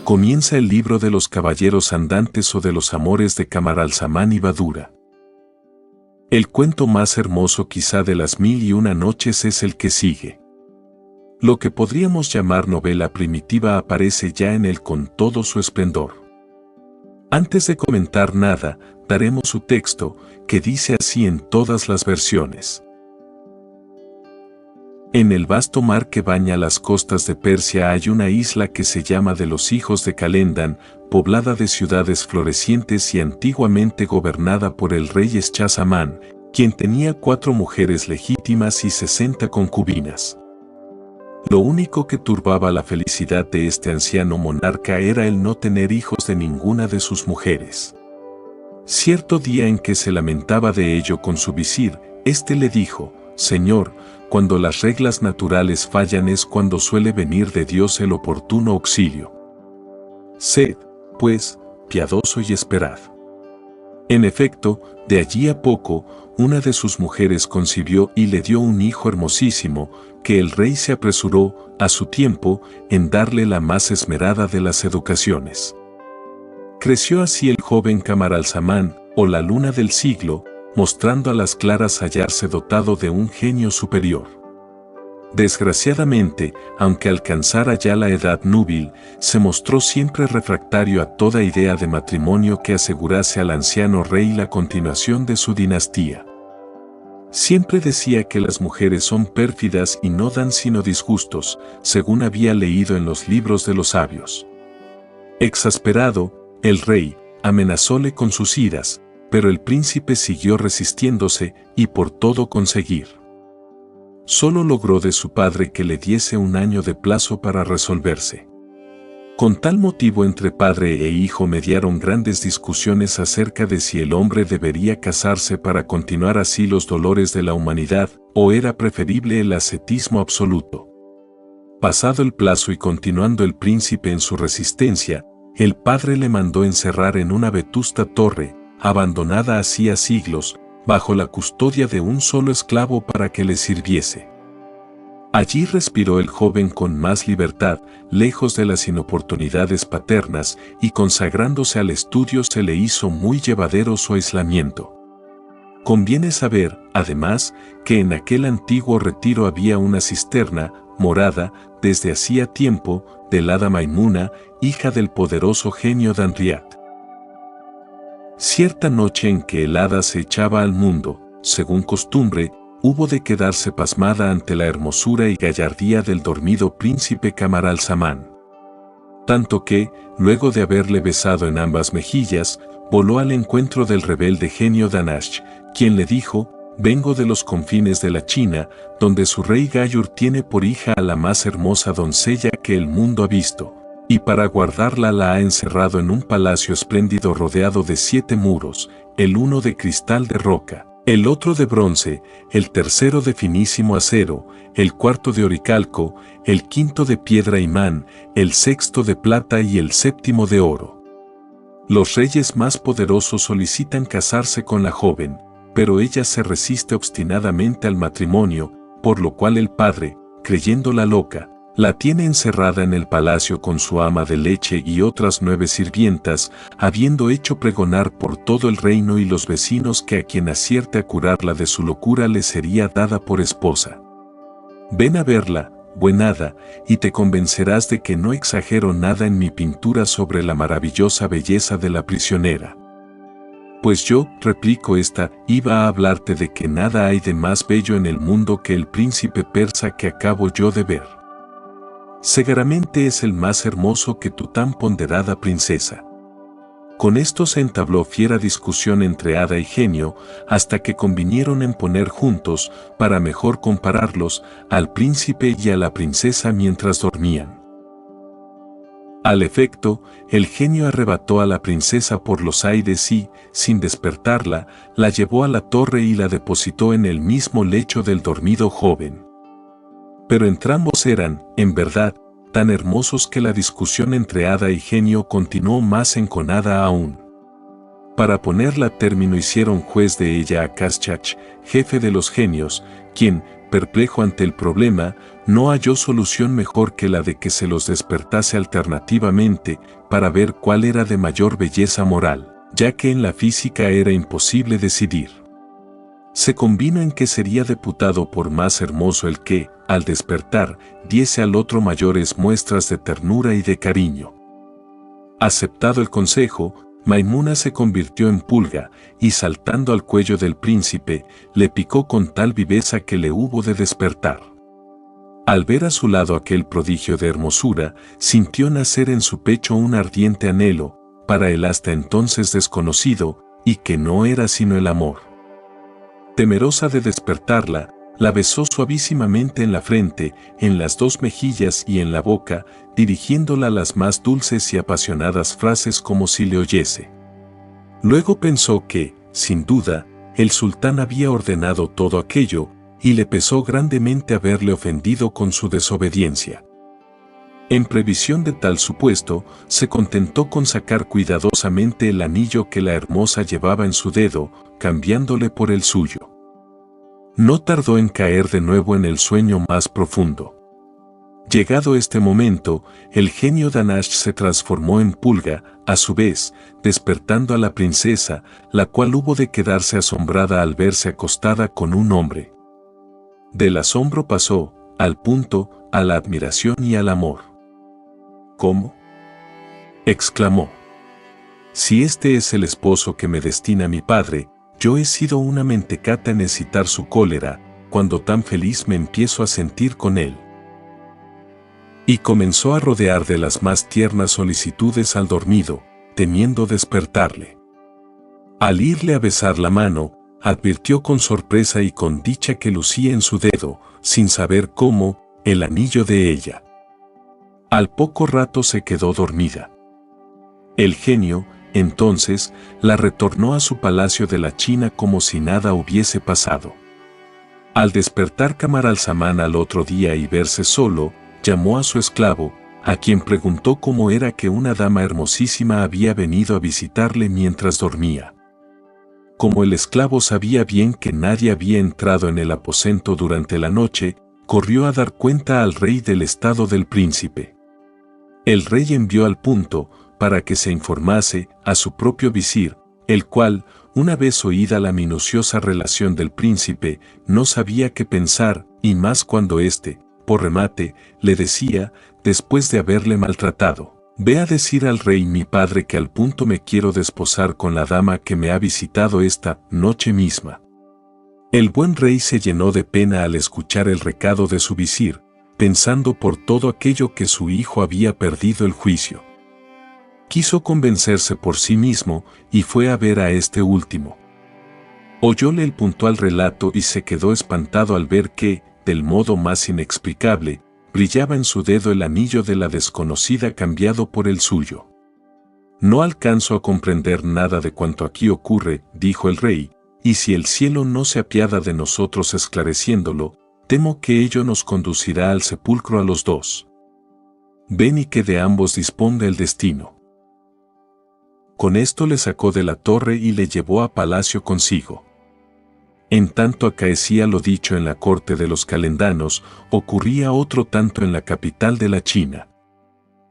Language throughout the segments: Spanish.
Comienza el libro de los caballeros andantes o de los amores de Camaralzaman y Badura. El cuento más hermoso quizá de las 1001 noches es el que sigue. Lo que podríamos llamar novela primitiva aparece ya en él con todo su esplendor. Antes de comentar nada, daremos su texto, que dice así en todas las versiones. En el vasto mar que baña las costas de Persia hay una isla que se llama de los hijos de Calendan, poblada de ciudades florecientes y antiguamente gobernada por el rey Schahzaman, quien tenía 4 mujeres legítimas y 60 concubinas. Lo único que turbaba la felicidad de este anciano monarca era el no tener hijos de ninguna de sus mujeres. Cierto día en que se lamentaba de ello con su visir, éste le dijo: «Señor, cuando las reglas naturales fallan es cuando suele venir de Dios el oportuno auxilio. Sed, pues, piadoso y esperad». En efecto, de allí a poco, una de sus mujeres concibió y le dio un hijo hermosísimo, que el rey se apresuró, a su tiempo, en darle la más esmerada de las educaciones. Creció así el joven Camaralzaman, o la luna del siglo, mostrando a las claras hallarse dotado de un genio superior. Desgraciadamente, aunque alcanzara ya la edad núbil, se mostró siempre refractario a toda idea de matrimonio que asegurase al anciano rey la continuación de su dinastía. Siempre decía que las mujeres son pérfidas y no dan sino disgustos, según había leído en los libros de los sabios. Exasperado, el rey amenazóle con sus iras, pero el príncipe siguió resistiéndose y por todo conseguir. Solo logró de su padre que le diese un año de plazo para resolverse. Con tal motivo entre padre e hijo mediaron grandes discusiones acerca de si el hombre debería casarse para continuar así los dolores de la humanidad, o era preferible el ascetismo absoluto. Pasado el plazo y continuando el príncipe en su resistencia, el padre le mandó encerrar en una vetusta torre, abandonada hacía siglos, bajo la custodia de un solo esclavo para que le sirviese. Allí respiró el joven con más libertad, lejos de las inoportunidades paternas, y consagrándose al estudio se le hizo muy llevadero su aislamiento. Conviene saber, además, que en aquel antiguo retiro había una cisterna, morada, desde hacía tiempo, del hada Maimuna, hija del poderoso genio Danriat. Cierta noche en que el hada se echaba al mundo, según costumbre, hubo de quedarse pasmada ante la hermosura y gallardía del dormido príncipe Camaralzaman. Tanto que, luego de haberle besado en ambas mejillas, voló al encuentro del rebelde genio Danash, quien le dijo: «Vengo de los confines de la China, donde su rey Gayur tiene por hija a la más hermosa doncella que el mundo ha visto, y para guardarla la ha encerrado en un palacio espléndido rodeado de 7 muros, el uno de cristal de roca, el otro de bronce, el tercero de finísimo acero, el cuarto de oricalco, el quinto de piedra imán, el sexto de plata y el séptimo de oro. Los reyes más poderosos solicitan casarse con la joven, pero ella se resiste obstinadamente al matrimonio, por lo cual el padre, creyéndola loca, la tiene encerrada en el palacio con su ama de leche y otras 9 sirvientas, habiendo hecho pregonar por todo el reino y los vecinos que a quien acierte a curarla de su locura le sería dada por esposa. Ven a verla, buen hada, y te convencerás de que no exagero nada en mi pintura sobre la maravillosa belleza de la prisionera. Pues yo, replicó esta, iba a hablarte de que nada hay de más bello en el mundo que el príncipe persa que acabo yo de ver. Seguramente es el más hermoso que tu tan ponderada princesa». Con esto se entabló fiera discusión entre hada y genio, hasta que convinieron en poner juntos, para mejor compararlos, al príncipe y a la princesa mientras dormían. Al efecto, el genio arrebató a la princesa por los aires y, sin despertarla, la llevó a la torre y la depositó en el mismo lecho del dormido joven. Pero entrambos eran, en verdad, tan hermosos que la discusión entre hada y genio continuó más enconada aún. Para ponerla a término hicieron juez de ella a Caschach, jefe de los genios, quien, perplejo ante el problema, no halló solución mejor que la de que se los despertase alternativamente para ver cuál era de mayor belleza moral, ya que en la física era imposible decidir. Se convino en que sería reputado por más hermoso el que, al despertar, diese al otro mayores muestras de ternura y de cariño. Aceptado el consejo, Maimuna se convirtió en pulga y saltando al cuello del príncipe, le picó con tal viveza que le hubo de despertar. Al ver a su lado aquel prodigio de hermosura, sintió nacer en su pecho un ardiente anhelo, para él hasta entonces desconocido, y que no era sino el amor. Temerosa de despertarla, la besó suavísimamente en la frente, en las dos mejillas y en la boca, dirigiéndola las más dulces y apasionadas frases como si le oyese. Luego pensó que, sin duda, el sultán había ordenado todo aquello, y le pesó grandemente haberle ofendido con su desobediencia. En previsión de tal supuesto, se contentó con sacar cuidadosamente el anillo que la hermosa llevaba en su dedo, cambiándole por el suyo. No tardó en caer de nuevo en el sueño más profundo. Llegado este momento, el genio Dahnash se transformó en pulga, a su vez, despertando a la princesa, la cual hubo de quedarse asombrada al verse acostada con un hombre. Del asombro pasó, al punto, a la admiración y al amor. ¿Cómo?, exclamó. Si este es el esposo que me destina mi padre, yo he sido una mentecata en excitar su cólera, cuando tan feliz me empiezo a sentir con él. Y comenzó a rodear de las más tiernas solicitudes al dormido, temiendo despertarle. Al irle a besar la mano, advirtió con sorpresa y con dicha que lucía en su dedo, sin saber cómo, el anillo de ella. Al poco rato se quedó dormida. El genio, entonces, la retornó a su palacio de la China como si nada hubiese pasado. Al despertar Camaralzaman al otro día y verse solo, llamó a su esclavo, a quien preguntó cómo era que una dama hermosísima había venido a visitarle mientras dormía. Como el esclavo sabía bien que nadie había entrado en el aposento durante la noche, corrió a dar cuenta al rey del estado del príncipe. El rey envió al punto, para que se informase, a su propio visir, el cual, una vez oída la minuciosa relación del príncipe, no sabía qué pensar, y más cuando éste, por remate, le decía, después de haberle maltratado: «Ve a decir al rey mi padre que al punto me quiero desposar con la dama que me ha visitado esta noche misma». El buen rey se llenó de pena al escuchar el recado de su visir, pensando por todo aquello que su hijo había perdido el juicio. Quiso convencerse por sí mismo y fue a ver a este último. Oyóle el puntual relato y se quedó espantado al ver que, del modo más inexplicable, brillaba en su dedo el anillo de la desconocida cambiado por el suyo. «No alcanzo a comprender nada de cuanto aquí ocurre», dijo el rey, «y si el cielo no se apiada de nosotros esclareciéndolo, temo que ello nos conducirá al sepulcro a los dos. Ven y que de ambos disponga el destino». Con esto le sacó de la torre y le llevó a palacio consigo. En tanto acaecía lo dicho en la corte de los calendanos, ocurría otro tanto en la capital de la China.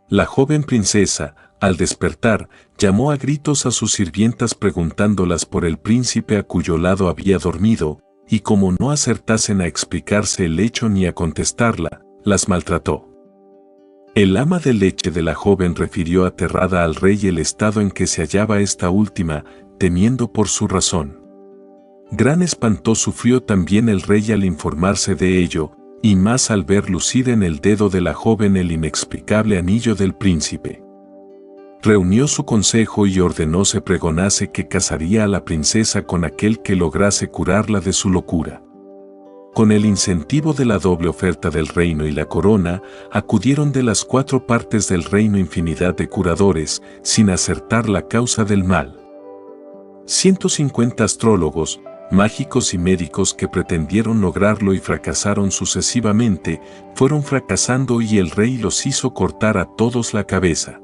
La joven princesa, al despertar, llamó a gritos a sus sirvientas preguntándolas por el príncipe a cuyo lado había dormido, y como no acertasen a explicarse el hecho ni a contestarla, las maltrató. El ama de leche de la joven refirió aterrada al rey el estado en que se hallaba esta última, temiendo por su razón. Gran espanto sufrió también el rey al informarse de ello, y más al ver lucir en el dedo de la joven el inexplicable anillo del príncipe. Reunió su consejo y ordenó se pregonase que casaría a la princesa con aquel que lograse curarla de su locura. Con el incentivo de la doble oferta del reino y la corona, acudieron de las 4 partes del reino infinidad de curadores, sin acertar la causa del mal. 150 astrólogos, mágicos y médicos que pretendieron lograrlo y fracasaron sucesivamente, fueron fracasando y el rey los hizo cortar a todos la cabeza.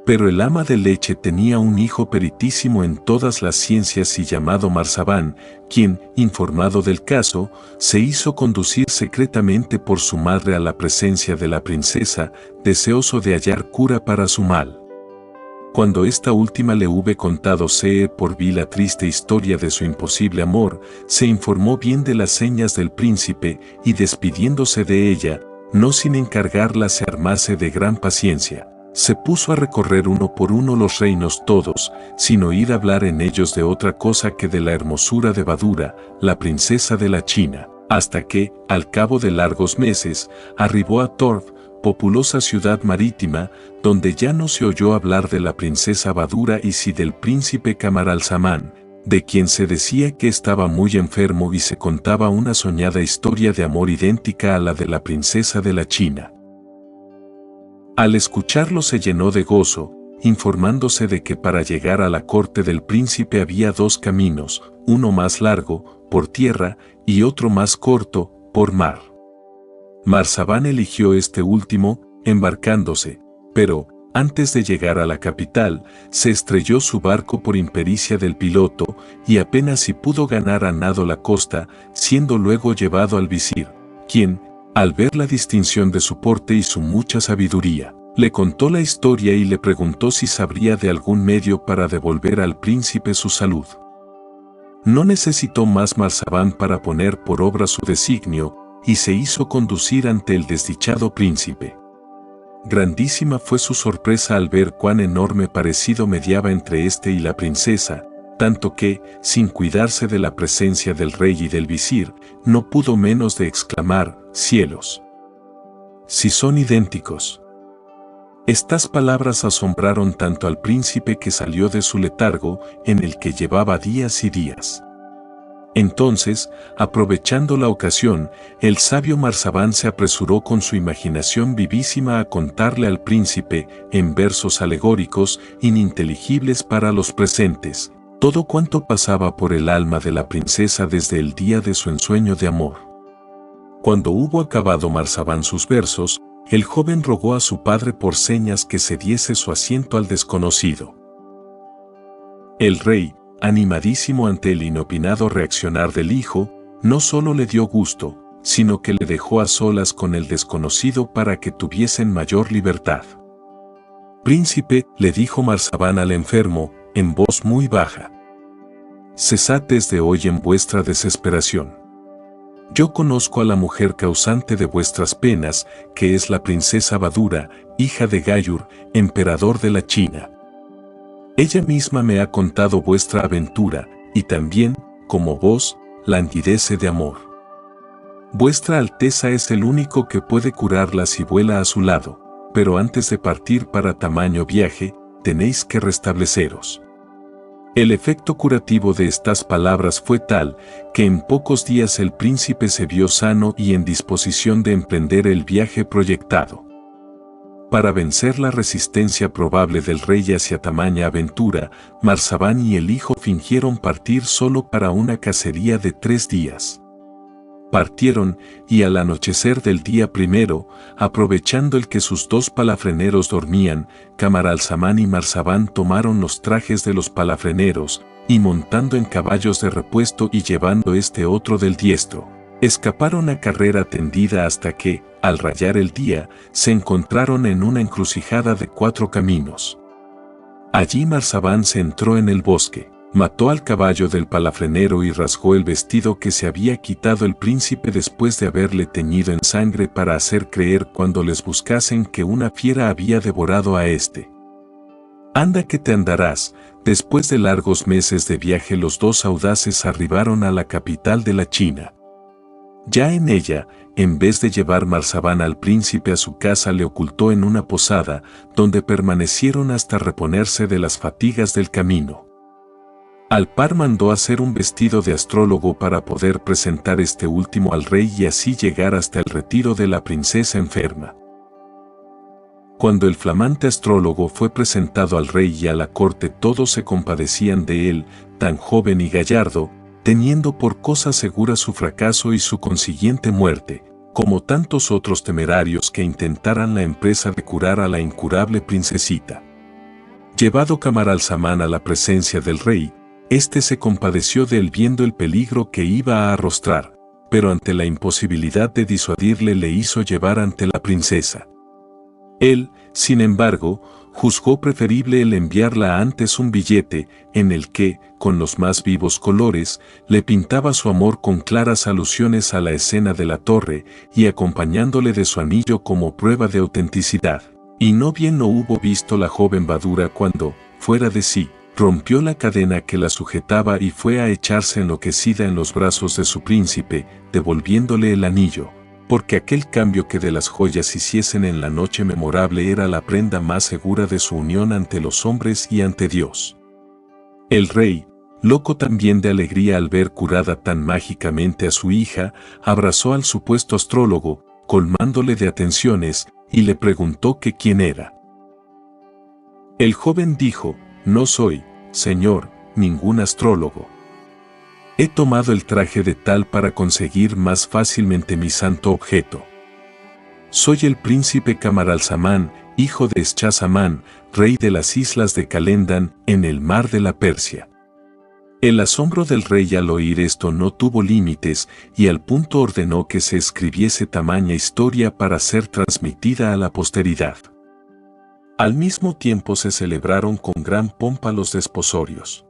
Pero el ama de leche tenía un hijo peritísimo en todas las ciencias y llamado Marzaban, quien, informado del caso, se hizo conducir secretamente por su madre a la presencia de la princesa, deseoso de hallar cura para su mal. Cuando esta última le hube contado por vi la triste historia de su imposible amor, se informó bien de las señas del príncipe y despidiéndose de ella, no sin encargarla se armase de gran paciencia, se puso a recorrer uno por uno los reinos todos, sin oír hablar en ellos de otra cosa que de la hermosura de Badura, la princesa de la China, hasta que, al cabo de largos meses, arribó a Torf, populosa ciudad marítima, donde ya no se oyó hablar de la princesa Badura y sí del príncipe Camaralzaman, de quien se decía que estaba muy enfermo y se contaba una soñada historia de amor idéntica a la de la princesa de la China. Al escucharlo se llenó de gozo, informándose de que para llegar a la corte del príncipe había dos caminos, uno más largo, por tierra, y otro más corto, por mar. Marzaban eligió este último, embarcándose, pero, antes de llegar a la capital, se estrelló su barco por impericia del piloto, y apenas si pudo ganar a nado la costa, siendo luego llevado al visir, quien, al ver la distinción de su porte y su mucha sabiduría, le contó la historia y le preguntó si sabría de algún medio para devolver al príncipe su salud. No necesitó más Marzaban para poner por obra su designio, y se hizo conducir ante el desdichado príncipe. Grandísima fue su sorpresa al ver cuán enorme parecido mediaba entre éste y la princesa, tanto que, sin cuidarse de la presencia del rey y del visir, no pudo menos de exclamar: «¡Cielos! Si son idénticos». Estas palabras asombraron tanto al príncipe que salió de su letargo, en el que llevaba días y días. Entonces, aprovechando la ocasión, el sabio Marzaban se apresuró con su imaginación vivísima a contarle al príncipe, en versos alegóricos, ininteligibles para los presentes, todo cuanto pasaba por el alma de la princesa desde el día de su ensueño de amor. Cuando hubo acabado Marzaban sus versos, el joven rogó a su padre por señas que se diese su asiento al desconocido. El rey, animadísimo ante el inopinado reaccionar del hijo, no solo le dio gusto, sino que le dejó a solas con el desconocido para que tuviesen mayor libertad. «Príncipe», le dijo Marzaban al enfermo, en voz muy baja, «cesad desde hoy en vuestra desesperación. Yo conozco a la mujer causante de vuestras penas, que es la princesa Badura, hija de Gayur, emperador de la China. Ella misma me ha contado vuestra aventura, y también, como vos, languidece de amor. Vuestra Alteza es el único que puede curarla si vuela a su lado, pero antes de partir para tamaño viaje, tenéis que restableceros». El efecto curativo de estas palabras fue tal, que en pocos días el príncipe se vio sano y en disposición de emprender el viaje proyectado. Para vencer la resistencia probable del rey hacia tamaña aventura, Marzaban y el hijo fingieron partir solo para una cacería de 3 días. Partieron, y al anochecer del día primero, aprovechando el que sus 2 palafreneros dormían, Camaralzaman y Marzaban tomaron los trajes de los palafreneros, y montando en caballos de repuesto y llevando otro del diestro, escaparon a carrera tendida hasta que, al rayar el día, se encontraron en una encrucijada de 4 caminos. Allí Marzaban se entró en el bosque. Mató al caballo del palafrenero y rasgó el vestido que se había quitado el príncipe después de haberle teñido en sangre para hacer creer cuando les buscasen que una fiera había devorado a éste. Anda que te andarás. Después de largos meses de viaje los 2 audaces arribaron a la capital de la China. Ya en ella, en vez de llevar Marzaban al príncipe a su casa, le ocultó en una posada, donde permanecieron hasta reponerse de las fatigas del camino. Al par mandó hacer un vestido de astrólogo para poder presentar este último al rey y así llegar hasta el retiro de la princesa enferma. Cuando el flamante astrólogo fue presentado al rey y a la corte, todos se compadecían de él, tan joven y gallardo, teniendo por cosa segura su fracaso y su consiguiente muerte, como tantos otros temerarios que intentaran la empresa de curar a la incurable princesita. Llevado Camaralzaman a la presencia del rey, éste se compadeció de él viendo el peligro que iba a arrostrar, pero ante la imposibilidad de disuadirle le hizo llevar ante la princesa. Él, sin embargo, juzgó preferible el enviarla antes un billete, en el que, con los más vivos colores, le pintaba su amor con claras alusiones a la escena de la torre y acompañándole de su anillo como prueba de autenticidad. Y no bien lo hubo visto la joven Badura cuando, fuera de sí, rompió la cadena que la sujetaba y fue a echarse enloquecida en los brazos de su príncipe, devolviéndole el anillo, porque aquel cambio que de las joyas hiciesen en la noche memorable era la prenda más segura de su unión ante los hombres y ante Dios. El rey, loco también de alegría al ver curada tan mágicamente a su hija, abrazó al supuesto astrólogo, colmándole de atenciones, y le preguntó que quién era. El joven dijo: no soy, señor, ningún astrólogo. He tomado el traje de tal para conseguir más fácilmente mi santo objeto. Soy el príncipe Camaralzaman, hijo de Schahzaman, rey de las islas de Calendar, en el mar de la Persia. El asombro del rey al oír esto no tuvo límites y al punto ordenó que se escribiese tamaña historia para ser transmitida a la posteridad. Al mismo tiempo se celebraron con gran pompa los desposorios.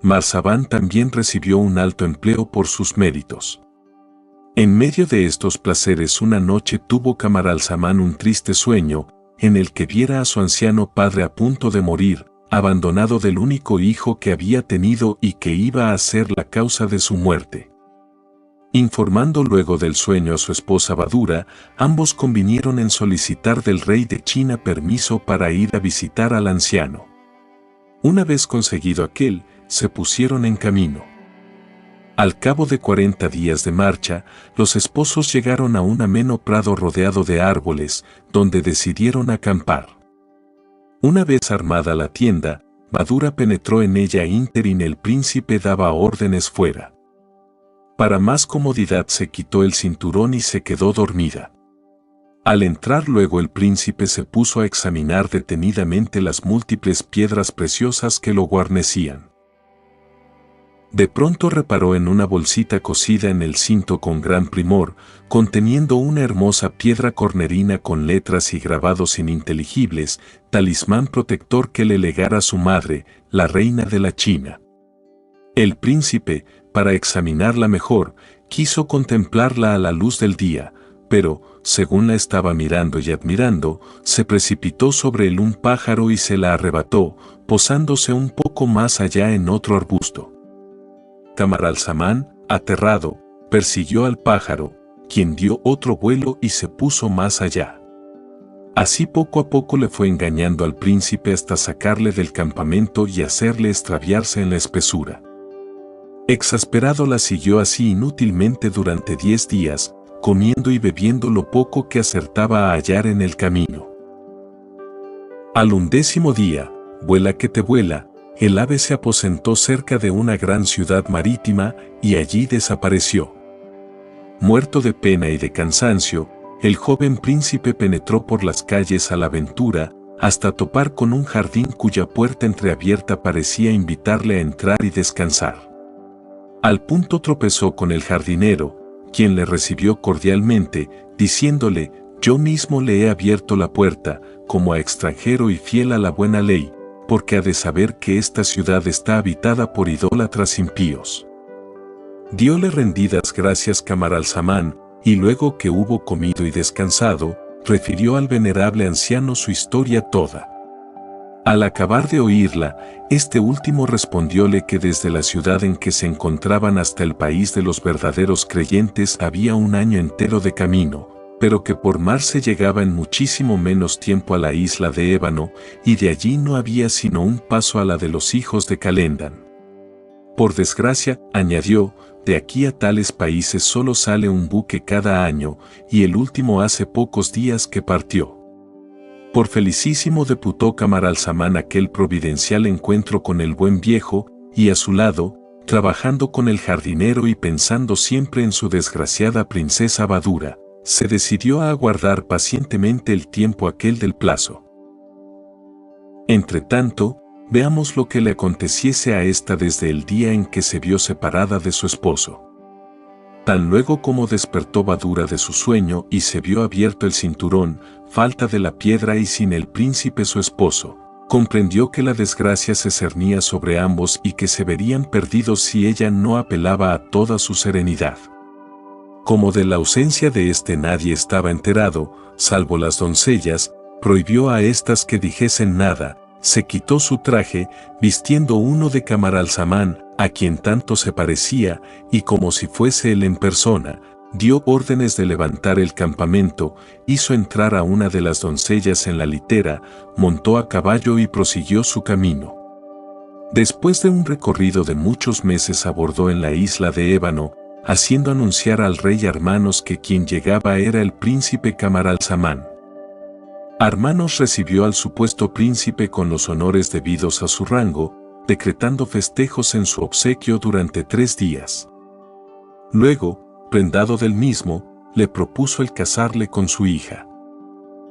Marzaban también recibió un alto empleo por sus méritos. En medio de estos placeres una noche tuvo Camaralzaman un triste sueño, en el que viera a su anciano padre a punto de morir, abandonado del único hijo que había tenido y que iba a ser la causa de su muerte. Informando luego del sueño a su esposa Badura, ambos convinieron en solicitar del rey de China permiso para ir a visitar al anciano. Una vez conseguido aquel, se pusieron en camino. Al cabo de 40 días de marcha, los esposos llegaron a un ameno prado rodeado de árboles, donde decidieron acampar. Una vez armada la tienda, Badura penetró en ella ínterin el príncipe daba órdenes fuera. Para más comodidad se quitó el cinturón y se quedó dormida. Al entrar luego el príncipe se puso a examinar detenidamente las múltiples piedras preciosas que lo guarnecían. De pronto reparó en una bolsita cosida en el cinto con gran primor, conteniendo una hermosa piedra cornerina con letras y grabados ininteligibles, talismán protector que le legara su madre, la reina de la China. El príncipe, para examinarla mejor, quiso contemplarla a la luz del día, pero, según la estaba mirando y admirando, se precipitó sobre él un pájaro y se la arrebató, posándose un poco más allá en otro arbusto. Camaralzaman, aterrado, persiguió al pájaro, quien dio otro vuelo y se puso más allá. Así poco a poco le fue engañando al príncipe hasta sacarle del campamento y hacerle extraviarse en la espesura. Exasperado la siguió así inútilmente durante 10 días, comiendo y bebiendo lo poco que acertaba a hallar en el camino. Al 11º día, vuela que te vuela, el ave se aposentó cerca de una gran ciudad marítima y allí desapareció. Muerto de pena y de cansancio, el joven príncipe penetró por las calles a la aventura, hasta topar con un jardín cuya puerta entreabierta parecía invitarle a entrar y descansar. Al punto tropezó con el jardinero, quien le recibió cordialmente, diciéndole: yo mismo le he abierto la puerta, como a extranjero y fiel a la buena ley, porque ha de saber que esta ciudad está habitada por idólatras impíos. Dióle rendidas gracias Camaralzaman, y luego que hubo comido y descansado, refirió al venerable anciano su historia toda. Al acabar de oírla, este último respondióle que desde la ciudad en que se encontraban hasta el país de los verdaderos creyentes había un año entero de camino, pero que por mar se llegaba en muchísimo menos tiempo a la isla de Ébano, y de allí no había sino un paso a la de los hijos de Calendar. Por desgracia, añadió, de aquí a tales países solo sale un buque cada año, y el último hace pocos días que partió. Por felicísimo deputó Camaralzaman aquel providencial encuentro con el buen viejo, y a su lado, trabajando con el jardinero y pensando siempre en su desgraciada princesa Badura, se decidió a aguardar pacientemente el tiempo aquel del plazo. Entretanto, veamos lo que le aconteciese a ésta desde el día en que se vio separada de su esposo. Tan luego como despertó Badura de su sueño y se vio abierto el cinturón, falta de la piedra y sin el príncipe su esposo, comprendió que la desgracia se cernía sobre ambos y que se verían perdidos si ella no apelaba a toda su serenidad. Como de la ausencia de éste nadie estaba enterado, salvo las doncellas, prohibió a éstas que dijesen nada, se quitó su traje, vistiendo uno de Camaralzaman, a quien tanto se parecía, y como si fuese él en persona, dio órdenes de levantar el campamento, hizo entrar a una de las doncellas en la litera, montó a caballo y prosiguió su camino. Después de un recorrido de muchos meses abordó en la isla de Ébano, haciendo anunciar al rey Armanos que quien llegaba era el príncipe Camaralzaman. Armanos recibió al supuesto príncipe con los honores debidos a su rango, decretando festejos en su obsequio durante 3 días. Luego, prendado del mismo, le propuso el casarle con su hija.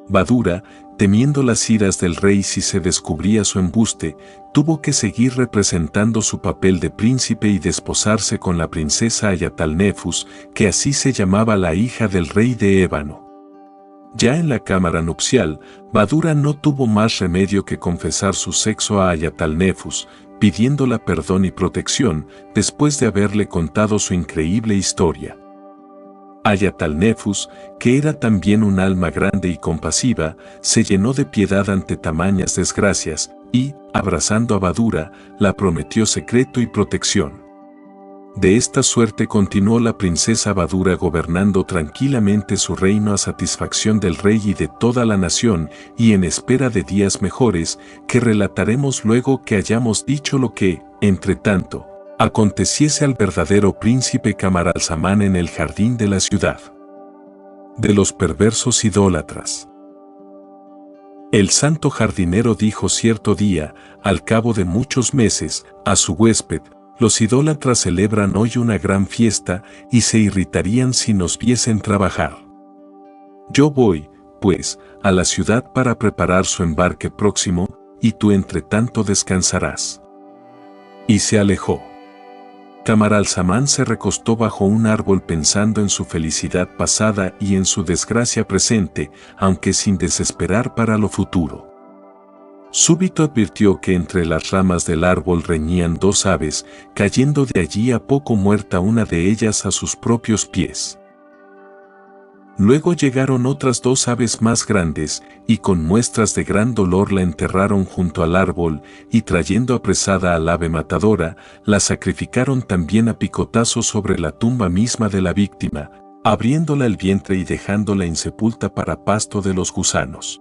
Badura, temiendo las iras del rey si se descubría su embuste, tuvo que seguir representando su papel de príncipe y desposarse con la princesa Ayatalnefus, que así se llamaba la hija del rey de Ébano. Ya en la cámara nupcial, Badura no tuvo más remedio que confesar su sexo a Ayatalnefus, pidiéndola perdón y protección, después de haberle contado su increíble historia. Ayatalnefus, que era también un alma grande y compasiva, se llenó de piedad ante tamañas desgracias, y, abrazando a Badura, la prometió secreto y protección. De esta suerte continuó la princesa Badura gobernando tranquilamente su reino a satisfacción del rey y de toda la nación, y en espera de días mejores, que relataremos luego que hayamos dicho lo que, entre tanto, aconteciese al verdadero príncipe Camaralzaman en el jardín de la ciudad. De los perversos idólatras. El santo jardinero dijo cierto día, al cabo de muchos meses, a su huésped: los idólatras celebran hoy una gran fiesta y se irritarían si nos viesen trabajar. Yo voy, pues, a la ciudad para preparar su embarque próximo, y tú entre tanto descansarás. Y se alejó. Camaralzaman se recostó bajo un árbol pensando en su felicidad pasada y en su desgracia presente, aunque sin desesperar para lo futuro. Súbito advirtió que entre las ramas del árbol reñían 2 aves, cayendo de allí a poco muerta una de ellas a sus propios pies. Luego llegaron otras 2 aves más grandes, y con muestras de gran dolor la enterraron junto al árbol, y trayendo apresada al ave matadora, la sacrificaron también a picotazos sobre la tumba misma de la víctima, abriéndola el vientre y dejándola insepulta para pasto de los gusanos.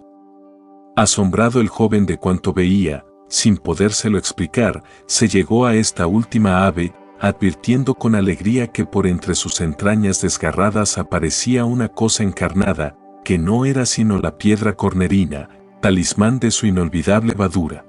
Asombrado el joven de cuanto veía, sin podérselo explicar, se llegó a esta última ave, advirtiendo con alegría que por entre sus entrañas desgarradas aparecía una cosa encarnada, que no era sino la piedra cornerina, talismán de su inolvidable Badura.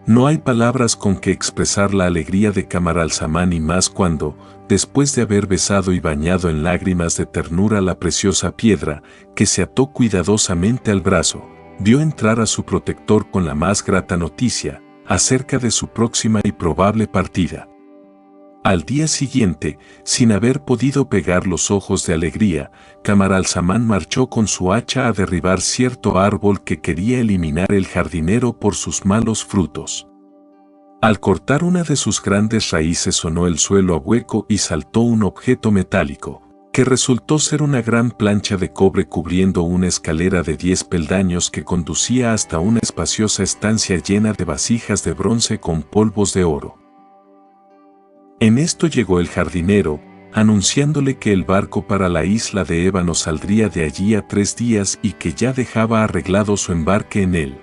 No hay palabras con que expresar la alegría de Camaralzaman y más cuando, después de haber besado y bañado en lágrimas de ternura la preciosa piedra, que se ató cuidadosamente al brazo, vio entrar a su protector con la más grata noticia, acerca de su próxima y probable partida. Al día siguiente, sin haber podido pegar los ojos de alegría, Camaralzaman marchó con su hacha a derribar cierto árbol que quería eliminar el jardinero por sus malos frutos. Al cortar una de sus grandes raíces sonó el suelo a hueco y saltó un objeto metálico, que resultó ser una gran plancha de cobre cubriendo una escalera de 10 peldaños que conducía hasta una espaciosa estancia llena de vasijas de bronce con polvos de oro. En esto llegó el jardinero, anunciándole que el barco para la isla de Ébano saldría de allí a 3 días y que ya dejaba arreglado su embarque en él.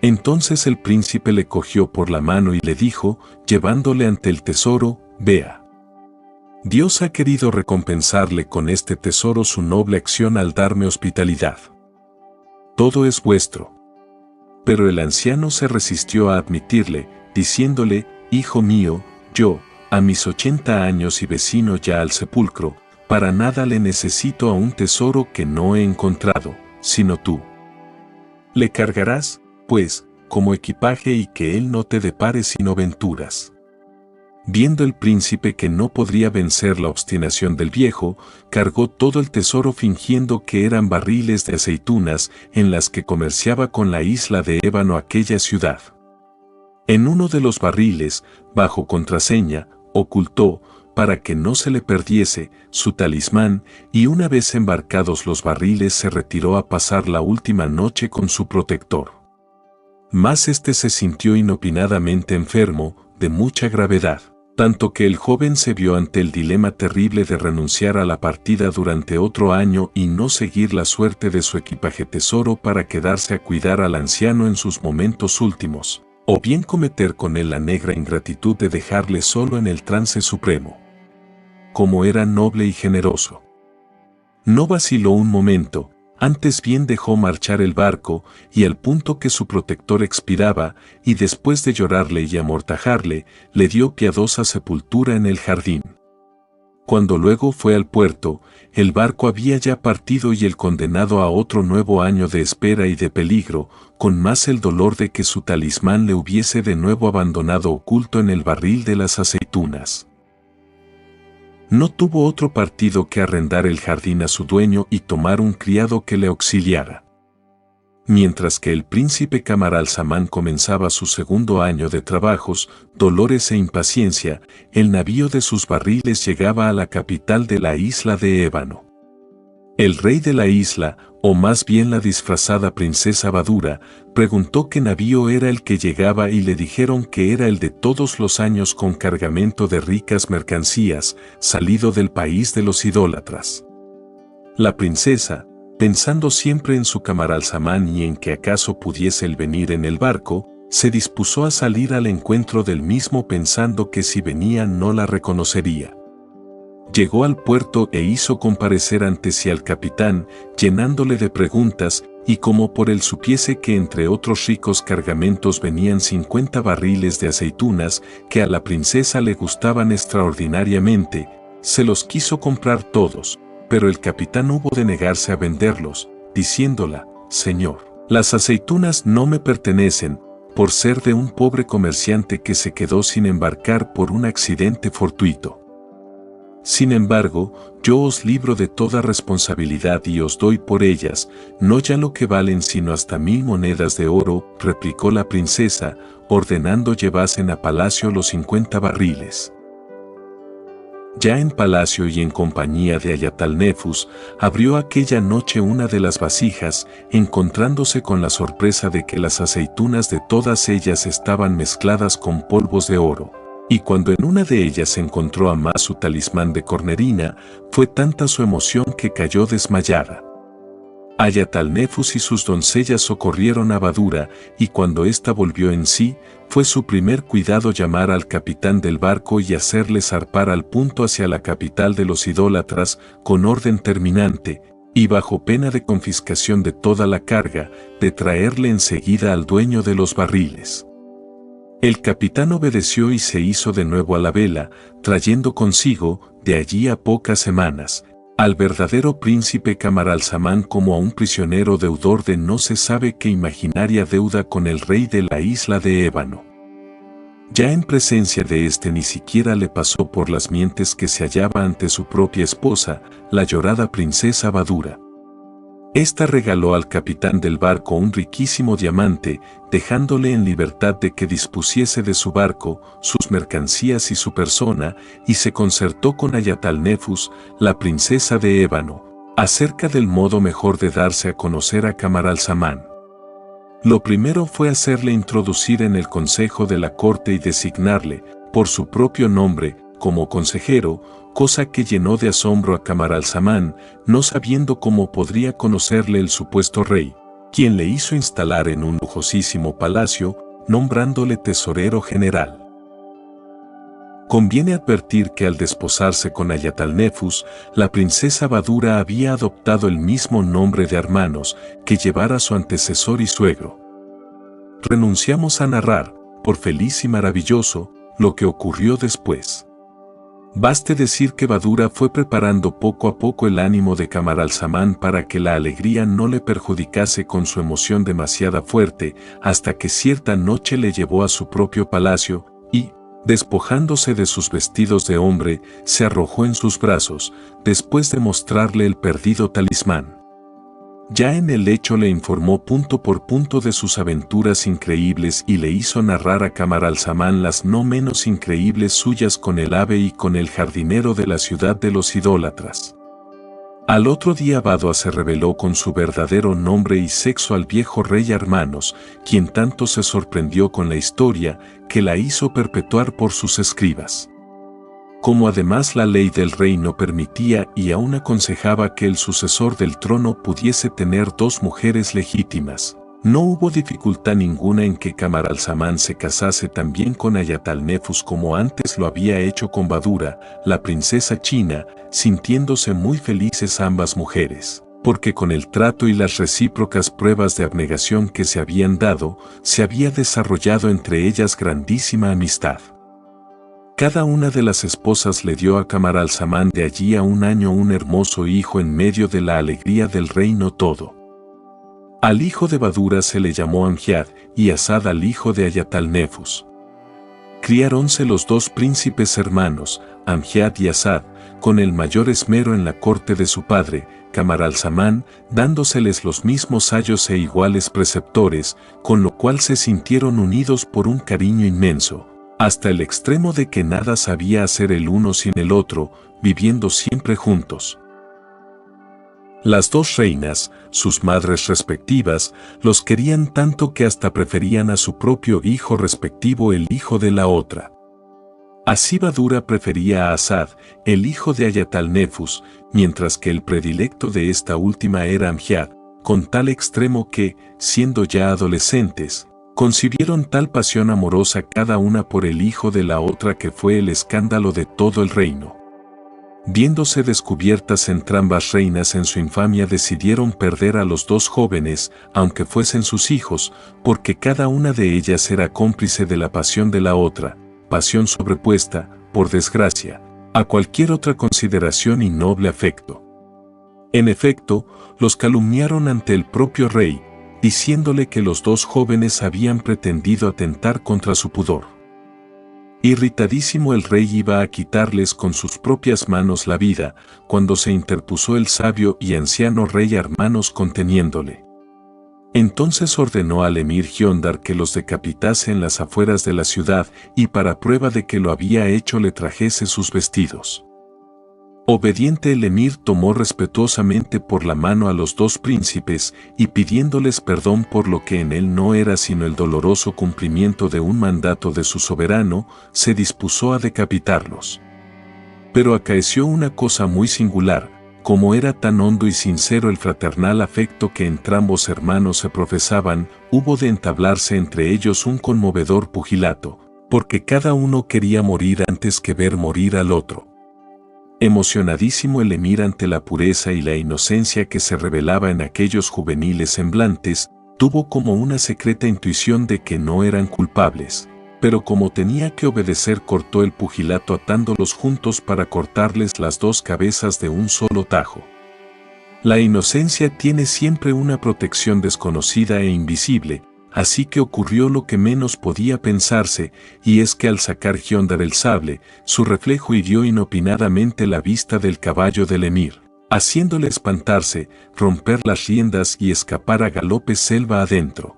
Entonces el príncipe le cogió por la mano y le dijo, llevándole ante el tesoro: vea. Dios ha querido recompensarle con este tesoro su noble acción al darme hospitalidad. Todo es vuestro. Pero el anciano se resistió a admitirle, diciéndole: hijo mío, yo, a mis 80 años y vecino ya al sepulcro, para nada le necesito a un tesoro que no he encontrado, sino tú. Le cargarás, pues, como equipaje y que él no te depare sino venturas. Viendo el príncipe que no podría vencer la obstinación del viejo, cargó todo el tesoro fingiendo que eran barriles de aceitunas en las que comerciaba con la isla de Ébano aquella ciudad. En uno de los barriles, bajo contraseña, ocultó, para que no se le perdiese, su talismán, y una vez embarcados los barriles se retiró a pasar la última noche con su protector. Mas este se sintió inopinadamente enfermo, de mucha gravedad, tanto que el joven se vio ante el dilema terrible de renunciar a la partida durante otro año y no seguir la suerte de su equipaje tesoro para quedarse a cuidar al anciano en sus momentos últimos, o bien cometer con él la negra ingratitud de dejarle solo en el trance supremo. Como era noble y generoso, no vaciló un momento, antes bien dejó marchar el barco, y al punto que su protector expiraba, y después de llorarle y amortajarle, le dio piadosa sepultura en el jardín. Cuando luego fue al puerto, el barco había ya partido y el condenado a otro nuevo año de espera y de peligro, con más el dolor de que su talismán le hubiese de nuevo abandonado oculto en el barril de las aceitunas. No tuvo otro partido que arrendar el jardín a su dueño y tomar un criado que le auxiliara. Mientras que el príncipe Camaralzaman comenzaba su segundo año de trabajos, dolores e impaciencia, el navío de sus barriles llegaba a la capital de la isla de Ébano. El rey de la isla, o más bien la disfrazada princesa Badura, preguntó qué navío era el que llegaba y le dijeron que era el de todos los años con cargamento de ricas mercancías, salido del país de los idólatras. La princesa, pensando siempre en su Camaralzaman y en que acaso pudiese él venir en el barco, se dispuso a salir al encuentro del mismo pensando que si venía no la reconocería. Llegó al puerto e hizo comparecer ante sí al capitán, llenándole de preguntas, y como por él supiese que entre otros ricos cargamentos venían 50 barriles de aceitunas que a la princesa le gustaban extraordinariamente, se los quiso comprar todos, pero el capitán hubo de negarse a venderlos, diciéndola: «Señor, las aceitunas no me pertenecen, por ser de un pobre comerciante que se quedó sin embarcar por un accidente fortuito. Sin embargo, yo os libro de toda responsabilidad y os doy por ellas, no ya lo que valen sino hasta 1000 monedas de oro», replicó la princesa, ordenando llevasen a palacio los 50 barriles. Ya en palacio y en compañía de Ayatalnefus, abrió aquella noche una de las vasijas, encontrándose con la sorpresa de que las aceitunas de todas ellas estaban mezcladas con polvos de oro. Y cuando en una de ellas encontró a más su talismán de cornerina, fue tanta su emoción que cayó desmayada. Ayatalnefus y sus doncellas socorrieron a Badura, y cuando ésta volvió en sí, fue su primer cuidado llamar al capitán del barco y hacerle zarpar al punto hacia la capital de los idólatras, con orden terminante, y bajo pena de confiscación de toda la carga, de traerle enseguida al dueño de los barriles. El capitán obedeció y se hizo de nuevo a la vela, trayendo consigo, de allí a pocas semanas, al verdadero príncipe Camaralzaman como a un prisionero deudor de no se sabe qué imaginaria deuda con el rey de la isla de Ébano. Ya en presencia de éste ni siquiera le pasó por las mientes que se hallaba ante su propia esposa, la llorada princesa Badura. Esta regaló al capitán del barco un riquísimo diamante, dejándole en libertad de que dispusiese de su barco, sus mercancías y su persona, y se concertó con Ayatalnefus, la princesa de Ébano, acerca del modo mejor de darse a conocer a Camaralzaman. Lo primero fue hacerle introducir en el consejo de la corte y designarle, por su propio nombre, como consejero, cosa que llenó de asombro a Camaralzaman, no sabiendo cómo podría conocerle el supuesto rey, quien le hizo instalar en un lujosísimo palacio, nombrándole tesorero general. Conviene advertir que al desposarse con Ayatalnefus, la princesa Badura había adoptado el mismo nombre de hermanos que llevara su antecesor y suegro. Renunciamos a narrar, por feliz y maravilloso, lo que ocurrió después. Baste decir que Badura fue preparando poco a poco el ánimo de Camaralzaman para que la alegría no le perjudicase con su emoción demasiado fuerte, hasta que cierta noche le llevó a su propio palacio, y, despojándose de sus vestidos de hombre, se arrojó en sus brazos, después de mostrarle el perdido talismán. Ya en el lecho le informó punto por punto de sus aventuras increíbles y le hizo narrar a Camaralzaman las no menos increíbles suyas con el ave y con el jardinero de la ciudad de los idólatras. Al otro día Badua se reveló con su verdadero nombre y sexo al viejo rey Armanos, quien tanto se sorprendió con la historia que la hizo perpetuar por sus escribas. Como además la ley del rey no permitía y aún aconsejaba que el sucesor del trono pudiese tener 2 mujeres legítimas, no hubo dificultad ninguna en que Camaralzaman se casase también con Ayatalnefus como antes lo había hecho con Badura, la princesa china, sintiéndose muy felices ambas mujeres, porque con el trato y las recíprocas pruebas de abnegación que se habían dado, se había desarrollado entre ellas grandísima amistad. Cada una de las esposas le dio a Camaralzaman de allí a un año un hermoso hijo en medio de la alegría del reino todo. Al hijo de Badura se le llamó Amjad y Asad al hijo de Ayatalnefus. Criáronse los 2 príncipes hermanos, Amjad y Asad, con el mayor esmero en la corte de su padre, Camaralzaman, dándoseles los mismos ayos e iguales preceptores, con lo cual se sintieron unidos por un cariño inmenso, hasta el extremo de que nada sabía hacer el uno sin el otro, viviendo siempre juntos. Las 2 reinas, sus madres respectivas, los querían tanto que hasta preferían a su propio hijo respectivo el hijo de la otra. Así Badura prefería a Asad, el hijo de Ayatalnefus, mientras que el predilecto de esta última era Amjad, con tal extremo que, siendo ya adolescentes, concibieron tal pasión amorosa cada una por el hijo de la otra que fue el escándalo de todo el reino. Viéndose descubiertas entrambas reinas en su infamia decidieron perder a los 2 jóvenes, aunque fuesen sus hijos, porque cada una de ellas era cómplice de la pasión de la otra, pasión sobrepuesta, por desgracia, a cualquier otra consideración y noble afecto. En efecto, los calumniaron ante el propio rey, diciéndole que los 2 jóvenes habían pretendido atentar contra su pudor. Irritadísimo el rey iba a quitarles con sus propias manos la vida, cuando se interpuso el sabio y anciano rey Armanos conteniéndole. Entonces ordenó al emir Giondar que los decapitase en las afueras de la ciudad y para prueba de que lo había hecho le trajese sus vestidos. Obediente el emir tomó respetuosamente por la mano a los 2 príncipes y pidiéndoles perdón por lo que en él no era sino el doloroso cumplimiento de un mandato de su soberano, se dispuso a decapitarlos. Pero acaeció una cosa muy singular, como era tan hondo y sincero el fraternal afecto que entrambos hermanos se profesaban, hubo de entablarse entre ellos un conmovedor pugilato, porque cada uno quería morir antes que ver morir al otro. Emocionadísimo el emir ante la pureza y la inocencia que se revelaba en aquellos juveniles semblantes, tuvo como una secreta intuición de que no eran culpables, pero como tenía que obedecer cortó el pugilato atándolos juntos para cortarles las 2 cabezas de un solo tajo. La inocencia tiene siempre una protección desconocida e invisible, así que ocurrió lo que menos podía pensarse, y es que al sacar Giondar el sable, su reflejo hirió inopinadamente la vista del caballo del emir, haciéndole espantarse, romper las riendas y escapar a galope selva adentro.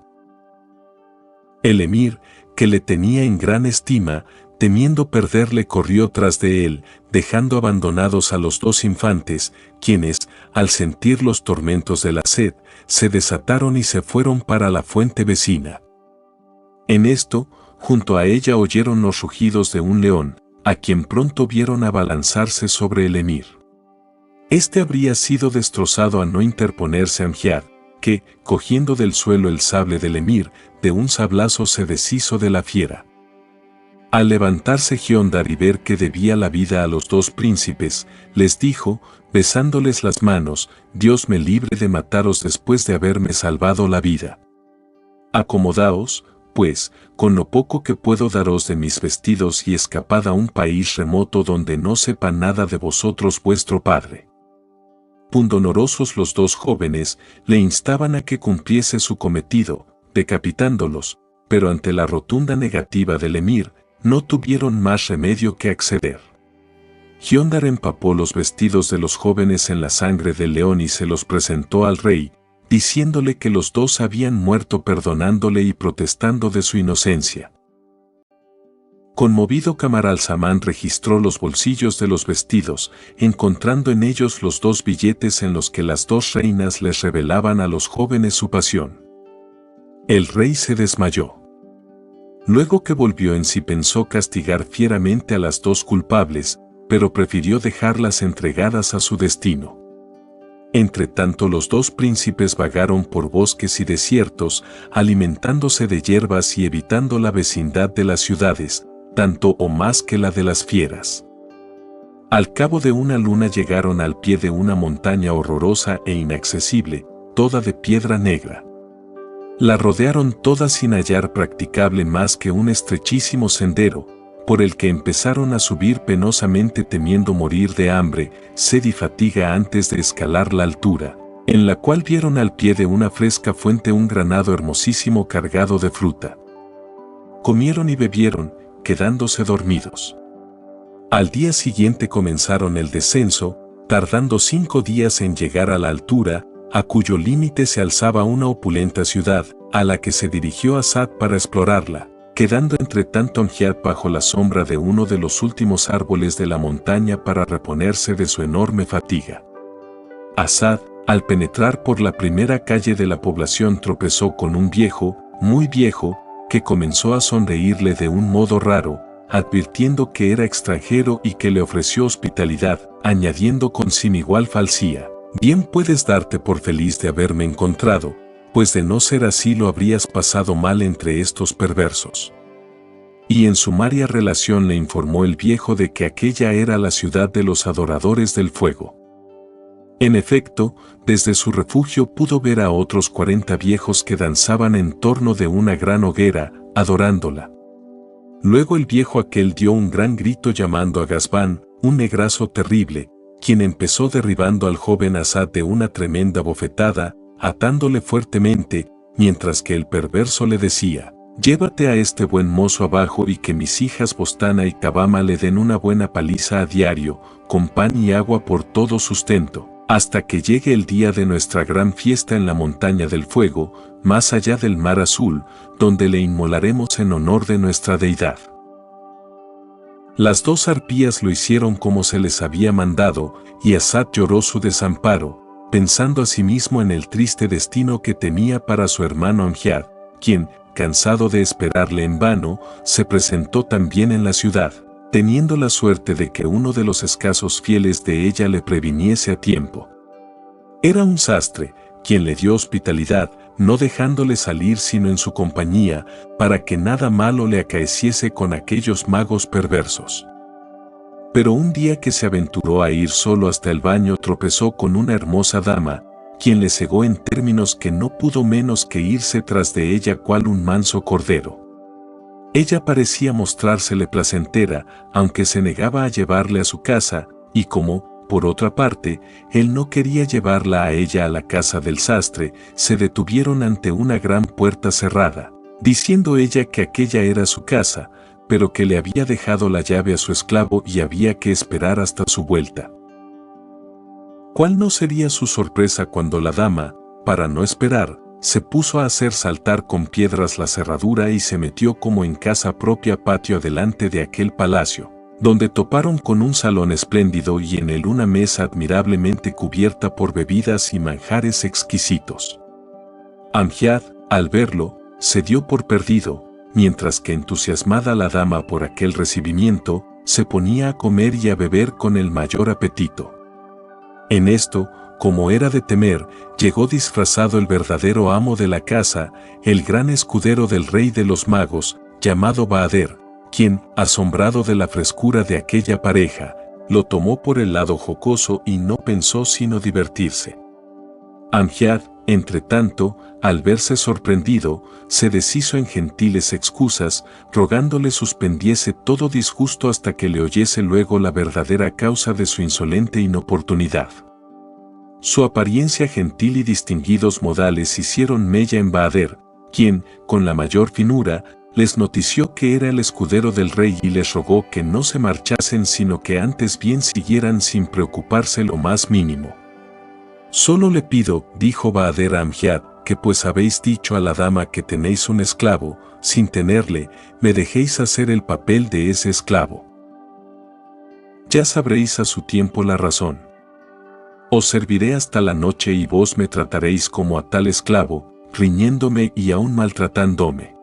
El emir, que le tenía en gran estima, temiendo perderle corrió tras de él, dejando abandonados a los 2 infantes, quienes, al sentir los tormentos de la sed, se desataron y se fueron para la fuente vecina. En esto, junto a ella oyeron los rugidos de un león, a quien pronto vieron abalanzarse sobre el emir. Este habría sido destrozado a no interponerse Amjad, que, cogiendo del suelo el sable del emir, de un sablazo se deshizo de la fiera. Al levantarse Giondar y ver que debía la vida a los 2 príncipes, les dijo, besándoles las manos, Dios me libre de mataros después de haberme salvado la vida. Acomodaos, pues, con lo poco que puedo daros de mis vestidos y escapad a un país remoto donde no sepa nada de vosotros vuestro padre. Pundonorosos los dos jóvenes, le instaban a que cumpliese su cometido, decapitándolos, pero ante la rotunda negativa del emir, no tuvieron más remedio que acceder. Giondar empapó los vestidos de los jóvenes en la sangre del león y se los presentó al rey, diciéndole que los dos habían muerto perdonándole y protestando de su inocencia. Conmovido Camaralzaman registró los bolsillos de los vestidos, encontrando en ellos los dos billetes en los que las dos reinas les revelaban a los jóvenes su pasión. El rey se desmayó. Luego que volvió en sí pensó castigar fieramente a las dos culpables, pero prefirió dejarlas entregadas a su destino. Entretanto los dos príncipes vagaron por bosques y desiertos, alimentándose de hierbas y evitando la vecindad de las ciudades, tanto o más que la de las fieras. Al cabo de una luna llegaron al pie de una montaña horrorosa e inaccesible, toda de piedra negra. La rodearon toda sin hallar practicable más que un estrechísimo sendero, por el que empezaron a subir penosamente temiendo morir de hambre, sed y fatiga antes de escalar la altura, en la cual vieron al pie de una fresca fuente un granado hermosísimo cargado de fruta. Comieron y bebieron, quedándose dormidos. Al día siguiente comenzaron el descenso, tardando 5 días en llegar a la altura, a cuyo límite se alzaba una opulenta ciudad, a la que se dirigió Asad para explorarla, quedando entre tanto Amgiad bajo la sombra de uno de los últimos árboles de la montaña para reponerse de su enorme fatiga. Asad, al penetrar por la primera calle de la población tropezó con un viejo, muy viejo, que comenzó a sonreírle de un modo raro, advirtiendo que era extranjero y que le ofreció hospitalidad, añadiendo con sin igual falsía: «Bien puedes darte por feliz de haberme encontrado, pues de no ser así lo habrías pasado mal entre estos perversos». Y en sumaria relación le informó el viejo de que aquella era la ciudad de los adoradores del fuego. En efecto, desde su refugio pudo ver a otros 40 viejos que danzaban en torno de una gran hoguera, adorándola. Luego el viejo aquel dio un gran grito llamando a Gazbán, un negrazo terrible, quien empezó derribando al joven Asad de una tremenda bofetada, atándole fuertemente, mientras que el perverso le decía: «Llévate a este buen mozo abajo y que mis hijas Bostana y Kabama le den una buena paliza a diario, con pan y agua por todo sustento, hasta que llegue el día de nuestra gran fiesta en la montaña del fuego, más allá del mar azul, donde le inmolaremos en honor de nuestra deidad». Las dos arpías lo hicieron como se les había mandado, y Asad lloró su desamparo, pensando asimismo en el triste destino que temía para su hermano Amgiad, quien, cansado de esperarle en vano, se presentó también en la ciudad, teniendo la suerte de que uno de los escasos fieles de ella le previniese a tiempo. Era un sastre, quien le dio hospitalidad, no dejándole salir sino en su compañía, para que nada malo le acaeciese con aquellos magos perversos. Pero un día que se aventuró a ir solo hasta el baño tropezó con una hermosa dama, quien le cegó en términos que no pudo menos que irse tras de ella cual un manso cordero. Ella parecía mostrársele placentera, aunque se negaba a llevarle a su casa, y como, por otra parte, él no quería llevarla a ella a la casa del sastre, se detuvieron ante una gran puerta cerrada, diciendo ella que aquella era su casa, pero que le había dejado la llave a su esclavo y había que esperar hasta su vuelta. ¿Cuál no sería su sorpresa cuando la dama, para no esperar, se puso a hacer saltar con piedras la cerradura y se metió como en casa propia patio adelante de aquel palacio, donde toparon con un salón espléndido y en él una mesa admirablemente cubierta por bebidas y manjares exquisitos? Amgiad, al verlo, se dio por perdido, mientras que entusiasmada la dama por aquel recibimiento, se ponía a comer y a beber con el mayor apetito. En esto, como era de temer, llegó disfrazado el verdadero amo de la casa, el gran escudero del rey de los magos, llamado Baader, quien, asombrado de la frescura de aquella pareja, lo tomó por el lado jocoso y no pensó sino divertirse. Amgiad, Entretanto, al verse sorprendido, se deshizo en gentiles excusas, rogándole suspendiese todo disgusto hasta que le oyese luego la verdadera causa de su insolente inoportunidad. Su apariencia gentil y distinguidos modales hicieron mella en Baader, quien, con la mayor finura, les notició que era el escudero del rey y les rogó que no se marchasen sino que antes bien siguieran sin preocuparse lo más mínimo. «Solo le pido», dijo Baader a Amjad, «que pues habéis dicho a la dama que tenéis un esclavo, sin tenerle, me dejéis hacer el papel de ese esclavo. Ya sabréis a su tiempo la razón. Os serviré hasta la noche y vos me trataréis como a tal esclavo, riñéndome y aún maltratándome».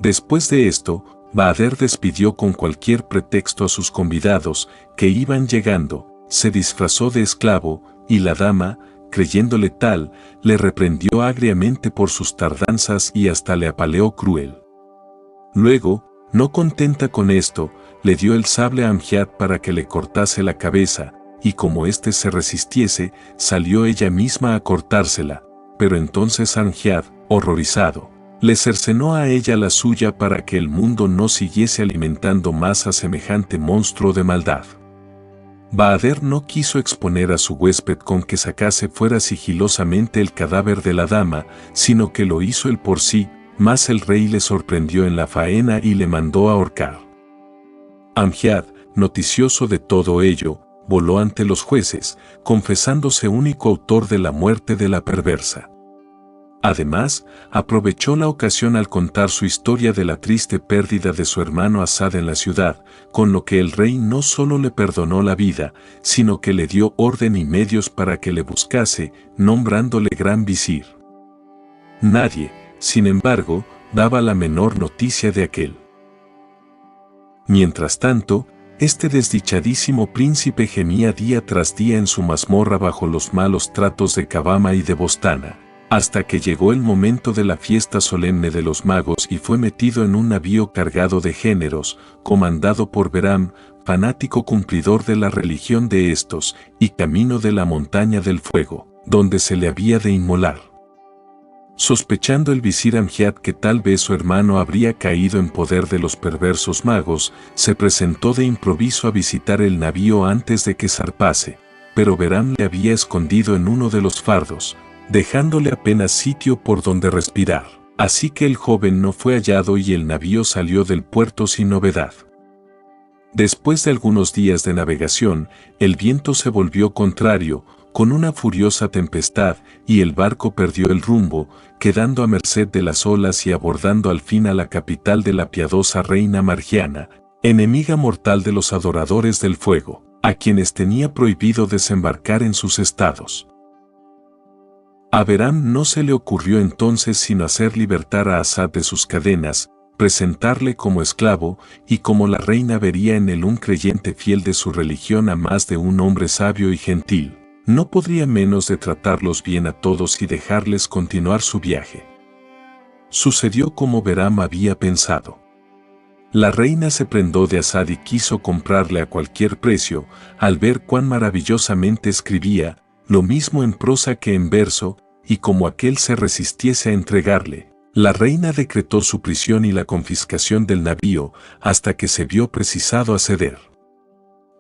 Después de esto, Baader despidió con cualquier pretexto a sus convidados, que iban llegando, se disfrazó de esclavo, y la dama, creyéndole tal, le reprendió agriamente por sus tardanzas y hasta le apaleó cruel. Luego, no contenta con esto, le dio el sable a Amjad para que le cortase la cabeza, y como éste se resistiese, salió ella misma a cortársela, pero entonces Amjad, horrorizado, le cercenó a ella la suya para que el mundo no siguiese alimentando más a semejante monstruo de maldad. Baader no quiso exponer a su huésped con que sacase fuera sigilosamente el cadáver de la dama, sino que lo hizo él por sí, mas el rey le sorprendió en la faena y le mandó ahorcar. Amjad, noticioso de todo ello, voló ante los jueces, confesándose único autor de la muerte de la perversa. Además, aprovechó la ocasión al contar su historia de la triste pérdida de su hermano Asad en la ciudad, con lo que el rey no solo le perdonó la vida, sino que le dio orden y medios para que le buscase, nombrándole gran visir. Nadie, sin embargo, daba la menor noticia de aquel. Mientras tanto, este desdichadísimo príncipe gemía día tras día en su mazmorra bajo los malos tratos de Kabama y de Bostana, hasta que llegó el momento de la fiesta solemne de los magos y fue metido en un navío cargado de géneros, comandado por Beram, fanático cumplidor de la religión de estos, y camino de la montaña del fuego, donde se le había de inmolar. Sospechando el visir Amjad que tal vez su hermano habría caído en poder de los perversos magos, se presentó de improviso a visitar el navío antes de que zarpase, pero Beram le había escondido en uno de los fardos, dejándole apenas sitio por donde respirar. Así que el joven no fue hallado y el navío salió del puerto sin novedad. Después de algunos días de navegación, el viento se volvió contrario, con una furiosa tempestad, y el barco perdió el rumbo, quedando a merced de las olas y abordando al fin a la capital de la piadosa reina Margiana, enemiga mortal de los adoradores del fuego, a quienes tenía prohibido desembarcar en sus estados. A Beram no se le ocurrió entonces sino hacer libertar a Asad de sus cadenas, presentarle como esclavo, y como la reina vería en él un creyente fiel de su religión a más de un hombre sabio y gentil, no podría menos de tratarlos bien a todos y dejarles continuar su viaje. Sucedió como Beram había pensado. La reina se prendó de Asad y quiso comprarle a cualquier precio, al ver cuán maravillosamente escribía, lo mismo en prosa que en verso, y como aquél se resistiese a entregarle, la reina decretó su prisión y la confiscación del navío hasta que se vio precisado a ceder.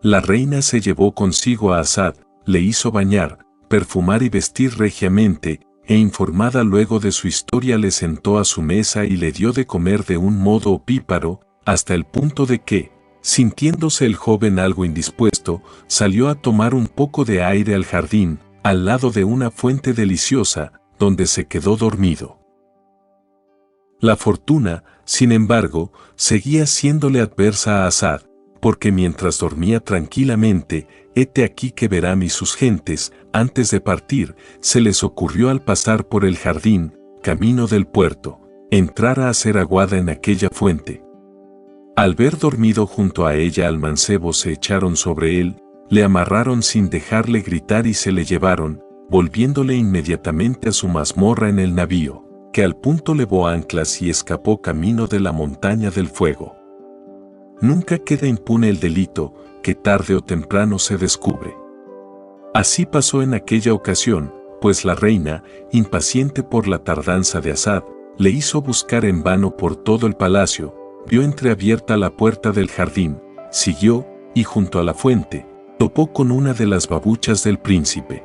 La reina se llevó consigo a Asad, le hizo bañar, perfumar y vestir regiamente, e informada luego de su historia le sentó a su mesa y le dio de comer de un modo opíparo, hasta el punto de que, sintiéndose el joven algo indispuesto, salió a tomar un poco de aire al jardín, al lado de una fuente deliciosa, donde se quedó dormido. La fortuna, sin embargo, seguía siéndole adversa a Asad, porque mientras dormía tranquilamente, hete aquí que Beram y sus gentes, antes de partir, se les ocurrió al pasar por el jardín, camino del puerto, entrar a hacer aguada en aquella fuente. Al ver dormido junto a ella al mancebo se echaron sobre él, le amarraron sin dejarle gritar y se le llevaron, volviéndole inmediatamente a su mazmorra en el navío, que al punto levó anclas y escapó camino de la montaña del fuego. Nunca queda impune el delito, que tarde o temprano se descubre. Así pasó en aquella ocasión, pues la reina, impaciente por la tardanza de Asad, le hizo buscar en vano por todo el palacio, vio entreabierta la puerta del jardín, siguió, y junto a la fuente, topó con una de las babuchas del príncipe.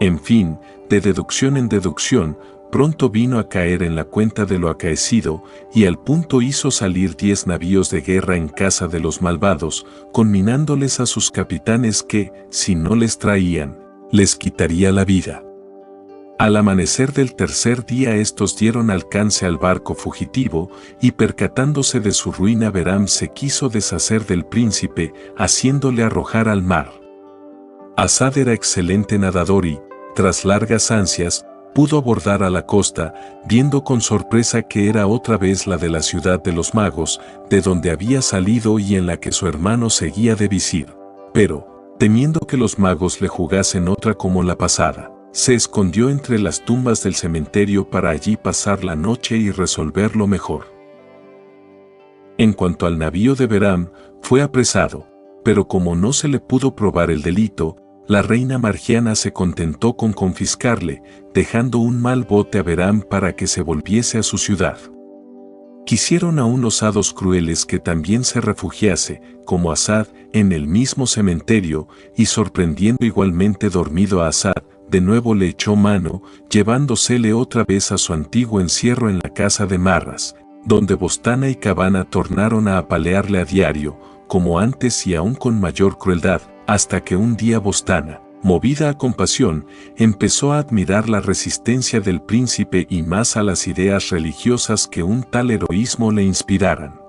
En fin, de deducción en deducción, pronto vino a caer en la cuenta de lo acaecido, y al punto hizo salir 10 navíos de guerra en casa de los malvados, conminándoles a sus capitanes que, si no les traían, les quitaría la vida. Al amanecer del tercer día estos dieron alcance al barco fugitivo, y percatándose de su ruina Behram se quiso deshacer del príncipe, haciéndole arrojar al mar. Asad era excelente nadador y, tras largas ansias, pudo abordar a la costa, viendo con sorpresa que era otra vez la de la ciudad de los magos, de donde había salido y en la que su hermano seguía de visir. Pero, temiendo que los magos le jugasen otra como la pasada, se escondió entre las tumbas del cementerio para allí pasar la noche y resolverlo mejor. En cuanto al navío de Behram, fue apresado, pero como no se le pudo probar el delito, la reina Margiana se contentó con confiscarle, dejando un mal bote a Behram para que se volviese a su ciudad. Quisieron aún los hados crueles que también se refugiase, como Asad, en el mismo cementerio, y sorprendiendo igualmente dormido a Asad, de nuevo le echó mano, llevándosele otra vez a su antiguo encierro en la casa de Marras, donde Bostana y Cabana tornaron a apalearle a diario, como antes y aún con mayor crueldad, hasta que un día Bostana, movida a compasión, empezó a admirar la resistencia del príncipe y más a las ideas religiosas que un tal heroísmo le inspiraran.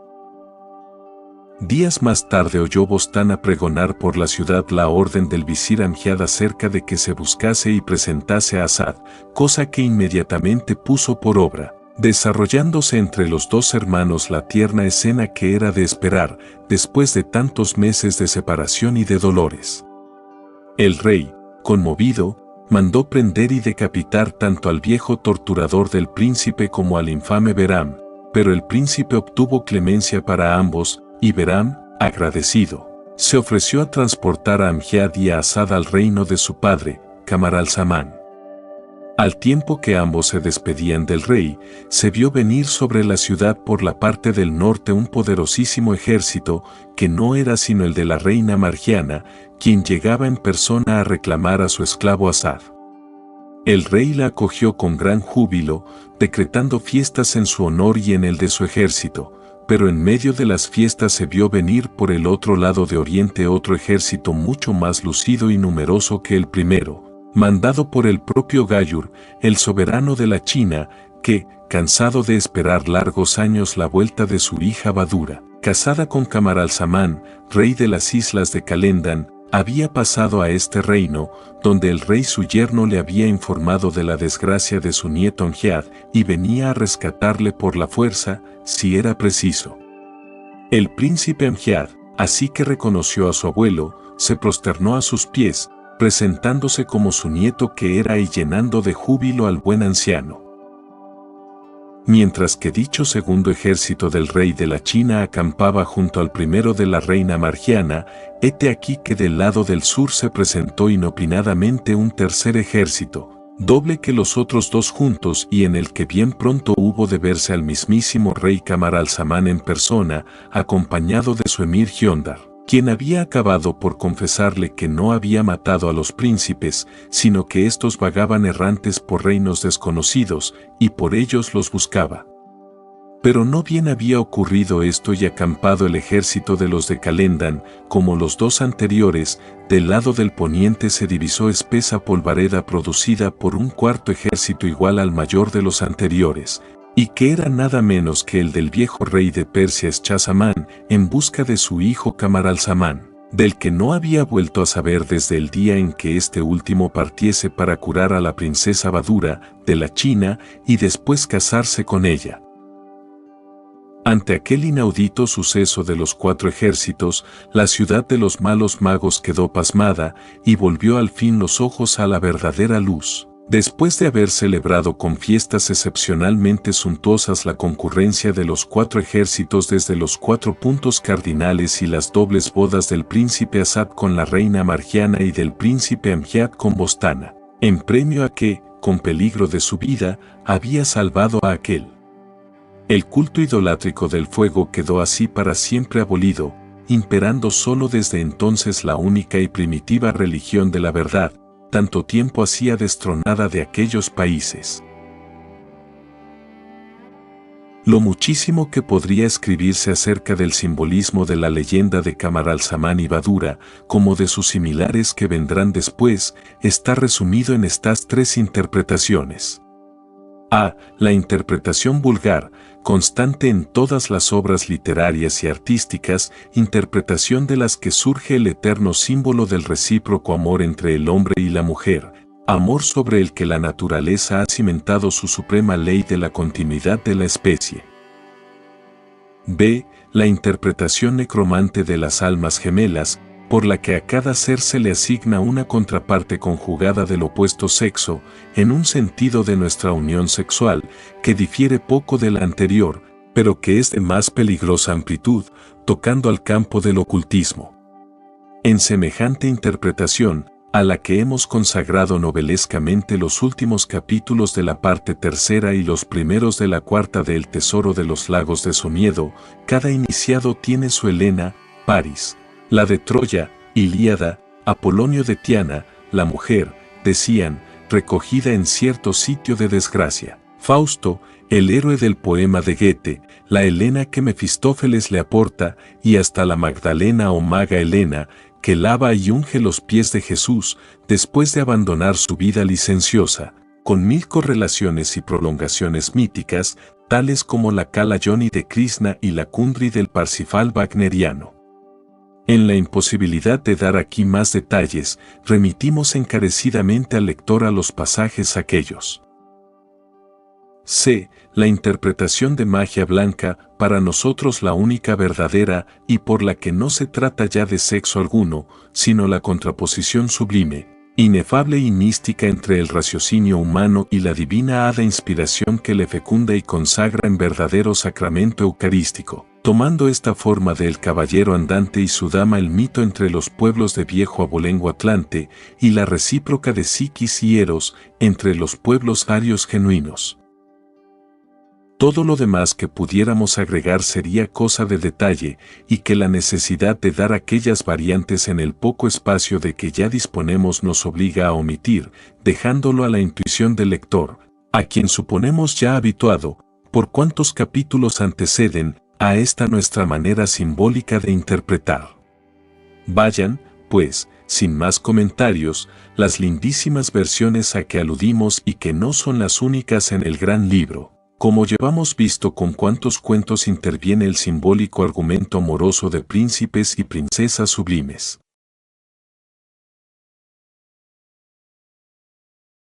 Días más tarde oyó Bostana pregonar por la ciudad la orden del visir Amjad acerca de que se buscase y presentase a Asad, cosa que inmediatamente puso por obra, desarrollándose entre los dos hermanos la tierna escena que era de esperar, después de tantos meses de separación y de dolores. El rey, conmovido, mandó prender y decapitar tanto al viejo torturador del príncipe como al infame Behram, pero el príncipe obtuvo clemencia para ambos, y Behram, agradecido, se ofreció a transportar a Amjad y a Asad al reino de su padre, Camaralzaman. Al tiempo que ambos se despedían del rey, se vio venir sobre la ciudad por la parte del norte un poderosísimo ejército, que no era sino el de la reina Margiana, quien llegaba en persona a reclamar a su esclavo Asad. El rey la acogió con gran júbilo, decretando fiestas en su honor y en el de su ejército, pero en medio de las fiestas se vio venir por el otro lado de Oriente otro ejército mucho más lucido y numeroso que el primero, mandado por el propio Gayur, el soberano de la China, que, cansado de esperar largos años la vuelta de su hija Badura, casada con Camaralzaman, rey de las islas de Calendan, había pasado a este reino, donde el rey su yerno le había informado de la desgracia de su nieto Amjad y venía a rescatarle por la fuerza, si era preciso. El príncipe Amjad, así que reconoció a su abuelo, se prosternó a sus pies, presentándose como su nieto que era y llenando de júbilo al buen anciano. Mientras que dicho segundo ejército del rey de la China acampaba junto al primero de la reina Margiana, hete aquí que del lado del sur se presentó inopinadamente un tercer ejército, doble que los otros dos juntos y en el que bien pronto hubo de verse al mismísimo rey Camaralzaman en persona, acompañado de su emir Giondar, quien había acabado por confesarle que no había matado a los príncipes, sino que éstos vagaban errantes por reinos desconocidos, y por ellos los buscaba. Pero no bien había ocurrido esto y acampado el ejército de los de Calendan, como los dos anteriores, del lado del poniente se divisó espesa polvareda producida por un cuarto ejército igual al mayor de los anteriores, y que era nada menos que el del viejo rey de Persia Schahzaman, en busca de su hijo Camaralzaman, del que no había vuelto a saber desde el día en que este último partiese para curar a la princesa Badura, de la China, y después casarse con ella. Ante aquel inaudito suceso de los cuatro ejércitos, la ciudad de los malos magos quedó pasmada, y volvió al fin los ojos a la verdadera luz. Después de haber celebrado con fiestas excepcionalmente suntuosas la concurrencia de los cuatro ejércitos desde los 4 puntos cardinales y las dobles bodas del príncipe Asad con la reina Margiana y del príncipe Amjad con Bostana, en premio a que, con peligro de su vida, había salvado a aquel. El culto idolátrico del fuego quedó así para siempre abolido, imperando solo desde entonces la única y primitiva religión de la verdad, tanto tiempo hacía destronada de aquellos países. Lo muchísimo que podría escribirse acerca del simbolismo de la leyenda de Camaralzaman y Badura, como de sus similares que vendrán después, está resumido en estas tres interpretaciones. A. La interpretación vulgar, constante en todas las obras literarias y artísticas, interpretación de las que surge el eterno símbolo del recíproco amor entre el hombre y la mujer, amor sobre el que la naturaleza ha cimentado su suprema ley de la continuidad de la especie. B. La interpretación necromante de las almas gemelas, por la que a cada ser se le asigna una contraparte conjugada del opuesto sexo, en un sentido de nuestra unión sexual, que difiere poco de la anterior, pero que es de más peligrosa amplitud, tocando al campo del ocultismo. En semejante interpretación, a la que hemos consagrado novelescamente los últimos capítulos de la parte tercera y los primeros de la cuarta de El tesoro de los lagos de Somiedo, cada iniciado tiene su Helena, Paris, la de Troya, Ilíada, Apolonio de Tiana, la mujer, decían, recogida en cierto sitio de desgracia. Fausto, el héroe del poema de Goethe, la Helena que Mefistófeles le aporta, y hasta la Magdalena o Maga Helena, que lava y unge los pies de Jesús, después de abandonar su vida licenciosa, con mil correlaciones y prolongaciones míticas, tales como la Kala Joni de Krishna y la Kundry del Parsifal wagneriano. En la imposibilidad de dar aquí más detalles, remitimos encarecidamente al lector a los pasajes aquellos. C. La interpretación de magia blanca, para nosotros la única verdadera y por la que no se trata ya de sexo alguno, sino la contraposición sublime, inefable y mística entre el raciocinio humano y la divina hada inspiración que le fecunda y consagra en verdadero sacramento eucarístico, tomando esta forma del caballero andante y su dama el mito entre los pueblos de viejo abolengo atlante y la recíproca de Psiquis y Eros entre los pueblos arios genuinos. Todo lo demás que pudiéramos agregar sería cosa de detalle, y que la necesidad de dar aquellas variantes en el poco espacio de que ya disponemos nos obliga a omitir, dejándolo a la intuición del lector, a quien suponemos ya habituado, por cuantos capítulos anteceden a esta nuestra manera simbólica de interpretar. Vayan, pues, sin más comentarios, las lindísimas versiones a que aludimos y que no son las únicas en el gran libro. Como llevamos visto con cuántos cuentos interviene el simbólico argumento amoroso de príncipes y princesas sublimes.